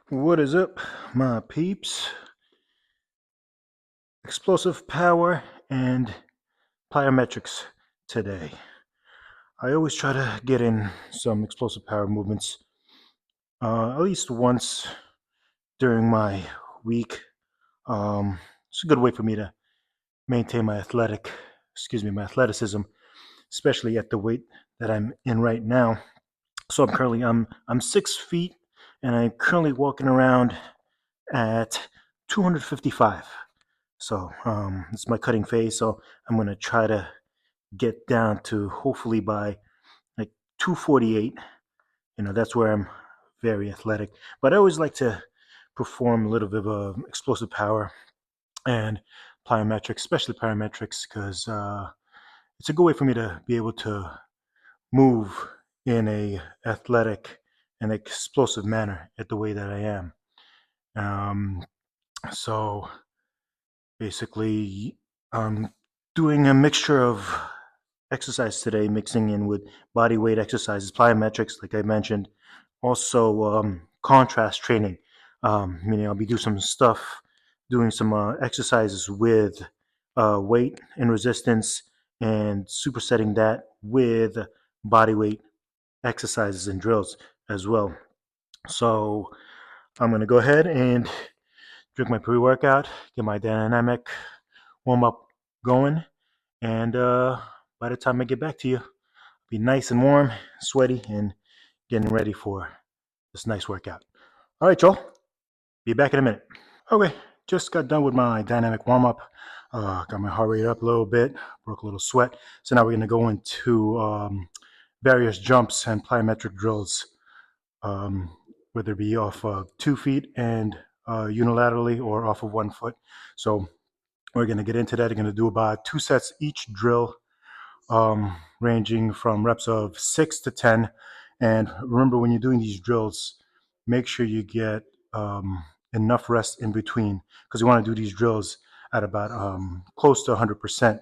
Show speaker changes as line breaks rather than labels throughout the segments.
What is up, my peeps? Explosive power and plyometrics today. I always try to get in some explosive power movements at least once during my week. It's a good way for me to maintain my my athleticism, especially at the weight that I'm in right now. So I'm 6 feet, and I'm currently walking around at 255. So it's my cutting phase. So I'm going to try to get down to hopefully by like 248. That's where I'm very athletic. But I always like to perform a little bit of explosive power and plyometrics, especially plyometrics, because it's a good way for me to be able to move in a athletic and explosive manner at the way that I am. So basically, I'm doing a mixture of exercise today, mixing in with body weight exercises, plyometrics, like I mentioned, also contrast training, meaning I'll be doing some exercises with weight and resistance, and supersetting that with body weight exercises and drills as well. So I'm going to go ahead and drink my pre-workout, get my dynamic warm-up going, and by the time I get back to you, be nice and warm, sweaty, and getting ready for this nice workout. All right, y'all. Be back in a minute. Okay, just got done with my dynamic warm-up. Got my heart rate up a little bit, broke a little sweat. So now we're going to go into various jumps and plyometric drills, whether it be off of 2 feet and unilaterally or off of 1 foot. So we're going to get into that. We're going to do about 2 sets each drill, ranging from reps of 6 to 10. And remember, when you're doing these drills, make sure you get enough rest in between, because you want to do these drills at about close to 100%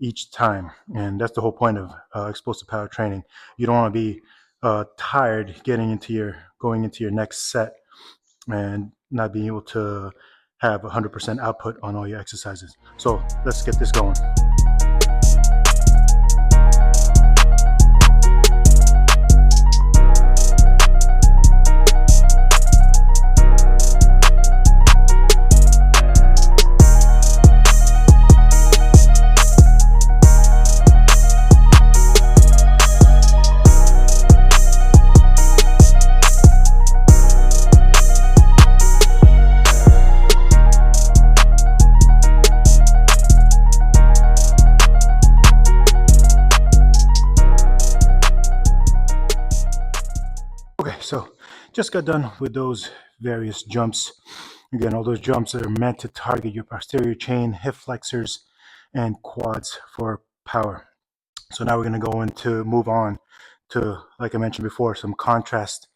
each time. And that's the whole point of explosive power training. You don't want to be tired going into your next set and not being able to have 100% output on all your exercises. So let's get this going. Okay, so just got done with those various jumps. Again, all those jumps are meant to target your posterior chain, hip flexors, and quads for power. So now we're going to move on to, like I mentioned before, some contrast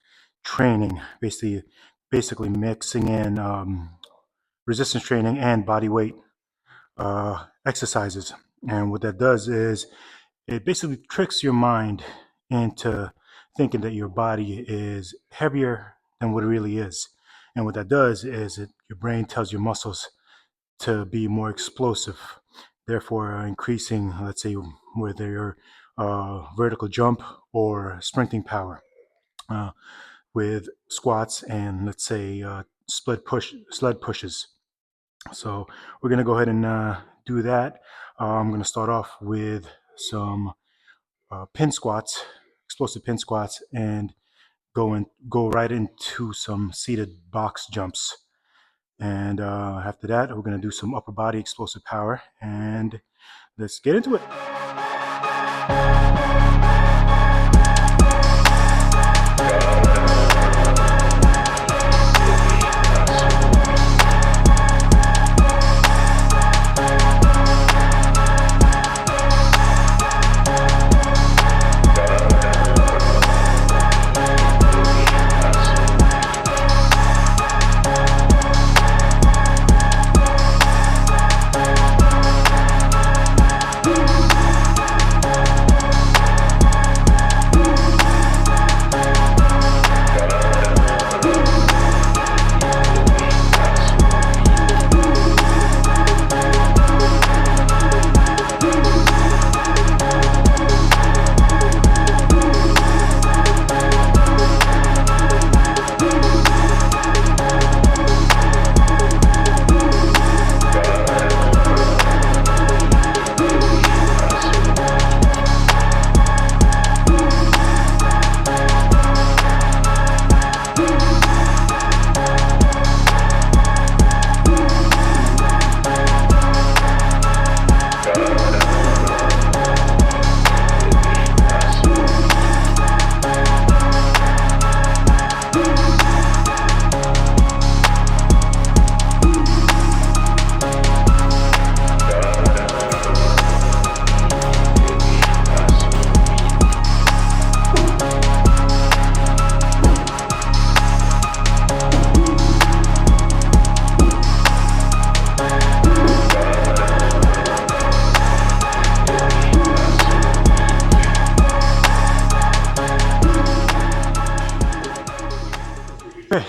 training, basically mixing in resistance training and body weight exercises. And what that does is it basically tricks your mind into thinking that your body is heavier than what it really is. And what that does is your brain tells your muscles to be more explosive, therefore increasing, let's say, whether your vertical jump or sprinting power with squats and, let's say, sled pushes. So we're going to go ahead and do that. I'm going to start off with some pin squats, explosive pin squats, and go right into some seated box jumps. And after that, we're going to do some upper body explosive power, and let's get into it.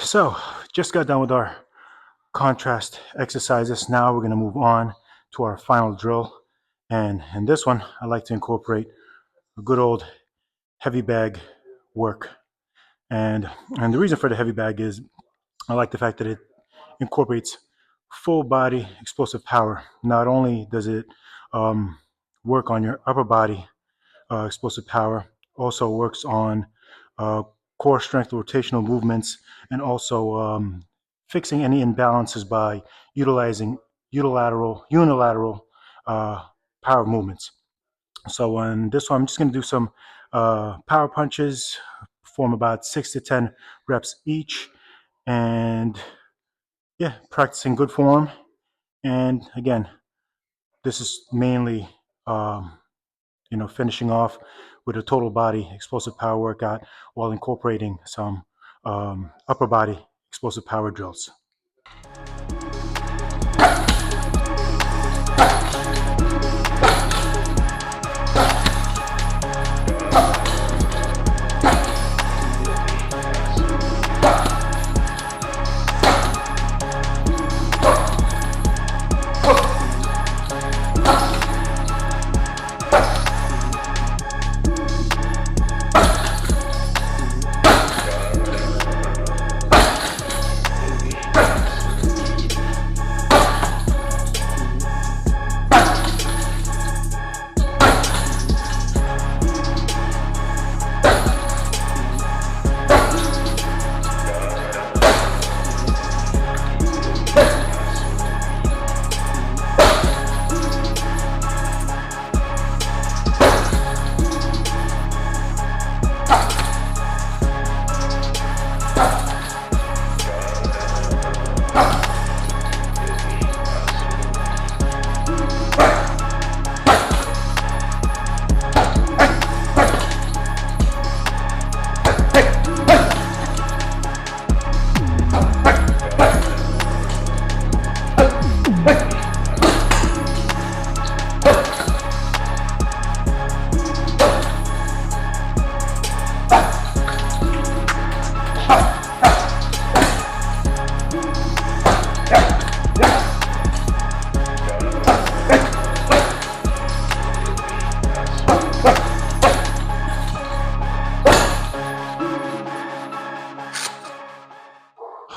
so just got done with our contrast exercises. Now we're going to move on to our final drill. And in this one, I like to incorporate a good old heavy bag work. And the reason for the heavy bag is I like the fact that it incorporates full body explosive power. Not only does it work on your upper body explosive power, also works on core strength rotational movements, and also fixing any imbalances by utilizing unilateral power movements. So on this one, I'm just going to do some power punches, perform about 6 to 10 reps each, and yeah, practicing good form. And again, this is mainly finishing off with a total body explosive power workout while incorporating some upper body explosive power drills.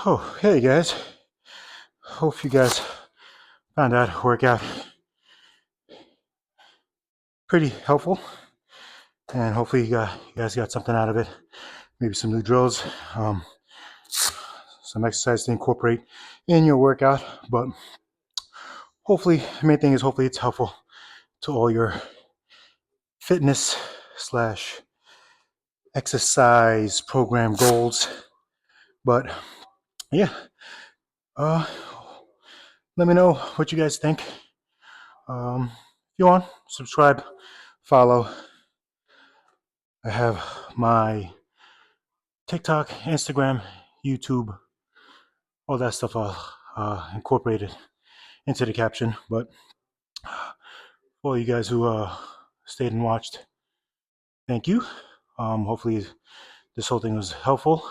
Oh, hey guys. Hope you guys found that workout pretty helpful, and hopefully you guys got something out of it. Maybe some new drills, some exercise to incorporate in your workout. But hopefully, the main thing is hopefully it's helpful to all your fitness slash exercise program goals. But yeah, let me know what you guys think. If you want, subscribe, follow. I have my TikTok, Instagram, YouTube, all that stuff incorporated into the caption. But for all you guys who stayed and watched, thank you. Hopefully this whole thing was helpful,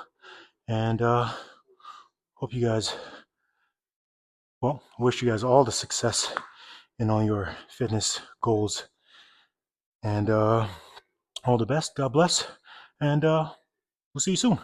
and hope you guys, wish you guys all the success in all your fitness goals, and all the best. God bless, and we'll see you soon.